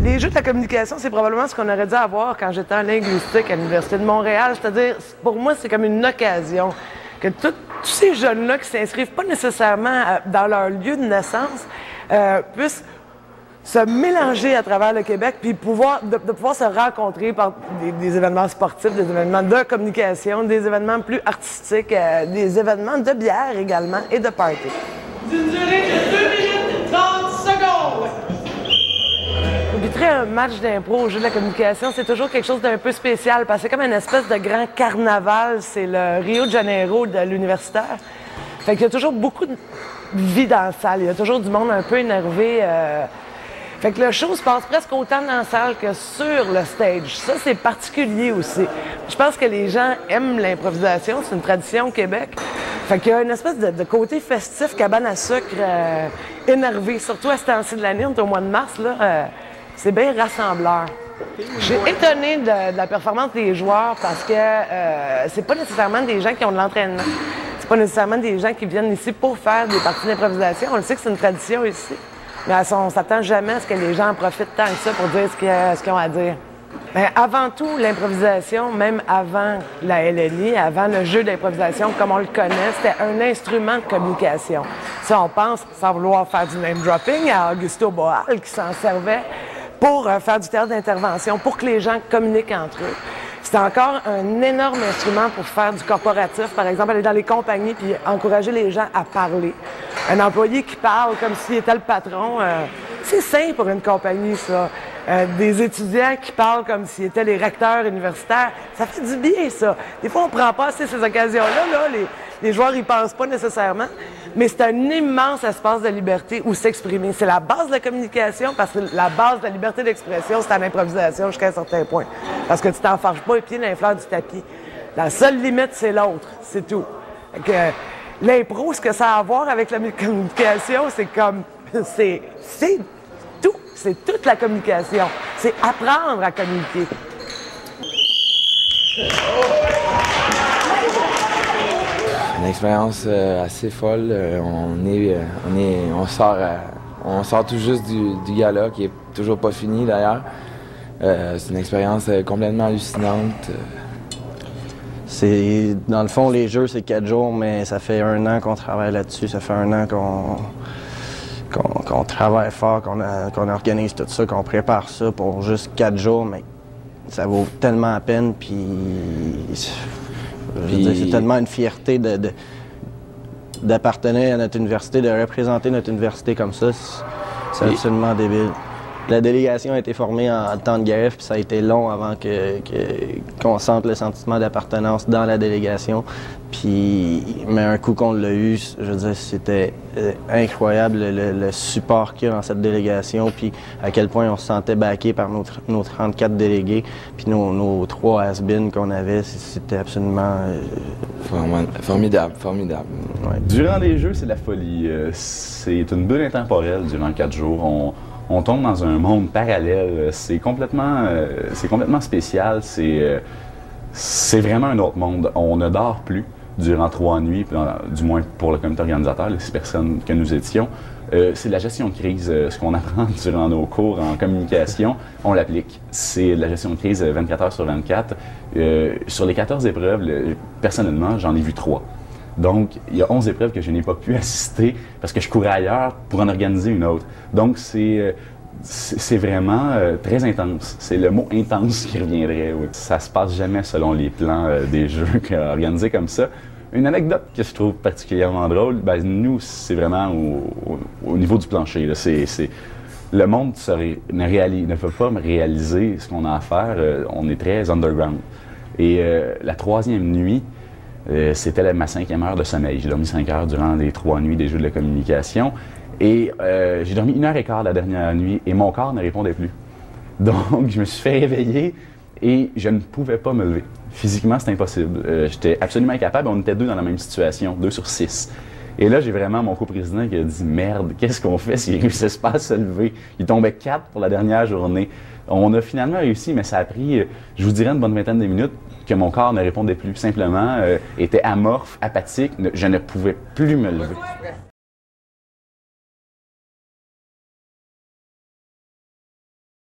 Les jeux de la communication, c'est probablement ce qu'on aurait dû avoir quand j'étais en linguistique à l'Université de Montréal. C'est-à-dire, pour moi, c'est comme une occasion que tous ces jeunes-là qui ne s'inscrivent pas nécessairement dans leur lieu de naissance puissent se mélanger à travers le Québec puis de pouvoir se rencontrer par des événements sportifs, des événements de communication, des événements plus artistiques, des événements de bière également et de party. D'une durée de 2 minutes 30 secondes. J'habiterais un match d'impro au jeu de la communication, c'est toujours quelque chose d'un peu spécial parce que c'est comme une espèce de grand carnaval, c'est le Rio de Janeiro de l'universitaire. Fait qu'il y a toujours beaucoup de vie dans la salle, il y a toujours du monde un peu énervé. Fait que le show se passe presque autant dans la salle que sur le stage. Ça, c'est particulier aussi. Je pense que les gens aiment l'improvisation, c'est une tradition au Québec. Fait qu'il y a une espèce de côté festif, cabane à sucre, énervé, surtout à ce temps-ci de l'année, on est au mois de mars, là, c'est bien rassembleur. Je suis étonnée de la performance des joueurs parce que c'est pas nécessairement des gens qui ont de l'entraînement. C'est pas nécessairement des gens qui viennent ici pour faire des parties d'improvisation. On le sait que c'est une tradition ici. Mais on ne s'attend jamais à ce que les gens en profitent tant que ça pour dire ce qu'ils ont à dire. Mais avant tout, l'improvisation, même avant la LNI, avant le jeu d'improvisation, comme on le connaît, c'était un instrument de communication. Si on pense, sans vouloir faire du name-dropping, à Augusto Boal qui s'en servait pour faire du théâtre d'intervention, pour que les gens communiquent entre eux. C'était encore un énorme instrument pour faire du corporatif, par exemple, aller dans les compagnies puis encourager les gens à parler. Un employé qui parle comme s'il était le patron, c'est sain pour une compagnie, ça. Des étudiants qui parlent comme s'ils étaient les recteurs universitaires, ça fait du bien, ça. Des fois, on ne prend pas assez ces occasions-là, là. Les joueurs n'y pensent pas nécessairement, mais c'est un immense espace de liberté où s'exprimer. C'est la base de la communication, parce que la base de la liberté d'expression, c'est à l'improvisation jusqu'à un certain point. Parce que tu t'enfarges pas les pieds dans les fleurs du tapis. La seule limite, c'est l'autre, c'est tout. L'impro, ce que ça a à voir avec la communication, c'est comme... c'est tout. C'est toute la communication. C'est apprendre à communiquer. Une expérience assez folle. On sort tout juste du gala, qui est toujours pas fini d'ailleurs. C'est une expérience complètement hallucinante. Dans le fond, les jeux, c'est 4 jours, mais ça fait 1 an qu'on travaille là-dessus. Ça fait 1 an qu'on travaille fort, qu'on organise tout ça, qu'on prépare ça pour juste 4 jours, mais ça vaut tellement la peine, puis c'est tellement une fierté d'appartenir à notre université, de représenter notre université comme ça. C'est absolument débile. La délégation a été formée en temps de grève, puis ça a été long avant qu'on sente le sentiment d'appartenance dans la délégation. Mais un coup qu'on l'a eu, je veux dire, c'était incroyable le support qu'il y a dans cette délégation, puis à quel point on se sentait backé par nos 34 délégués, puis nos 3 has-been qu'on avait, c'était absolument... Formidable, formidable. Ouais. Durant les Jeux, c'est de la folie. C'est une bulle intemporelle durant 4 jours. On tombe dans un monde parallèle. C'est complètement spécial. C'est vraiment un autre monde. On ne dort plus durant 3 nuits, du moins pour le comité organisateur, les 6 personnes que nous étions. C'est de la gestion de crise. Ce qu'on apprend durant nos cours en communication, on l'applique. C'est de la gestion de crise 24 heures sur 24. Sur les 14 épreuves, personnellement, j'en ai vu 3. Donc, il y a 11 épreuves que je n'ai pas pu assister parce que je courais ailleurs pour en organiser une autre. Donc, c'est vraiment très intense. C'est le mot « intense » qui reviendrait. Oui. Ça se passe jamais selon les plans des jeux organisés comme ça. Une anecdote que je trouve particulièrement drôle, ben, nous, c'est vraiment au niveau du plancher. Là. Le monde ne peut pas me réaliser ce qu'on a à faire. On est très underground. Et la 3e nuit, c'était ma 5e heure de sommeil. J'ai dormi 5 heures durant les 3 nuits des Jeux de la communication. Et j'ai dormi 1h15 la dernière nuit et mon corps ne répondait plus. Donc, je me suis fait réveiller et je ne pouvais pas me lever. Physiquement, c'est impossible. J'étais absolument incapable. On était 2 dans la même situation, 2 sur 6. Et là, j'ai vraiment mon coprésident qui a dit « Merde, qu'est-ce qu'on fait s'il ne réussissent pas à se lever? » Il tombait 4 pour la dernière journée. On a finalement réussi, mais ça a pris, je vous dirais, une bonne vingtaine de minutes que mon corps ne répondait plus. Simplement, était amorphe, apathique. Je ne pouvais plus me lever.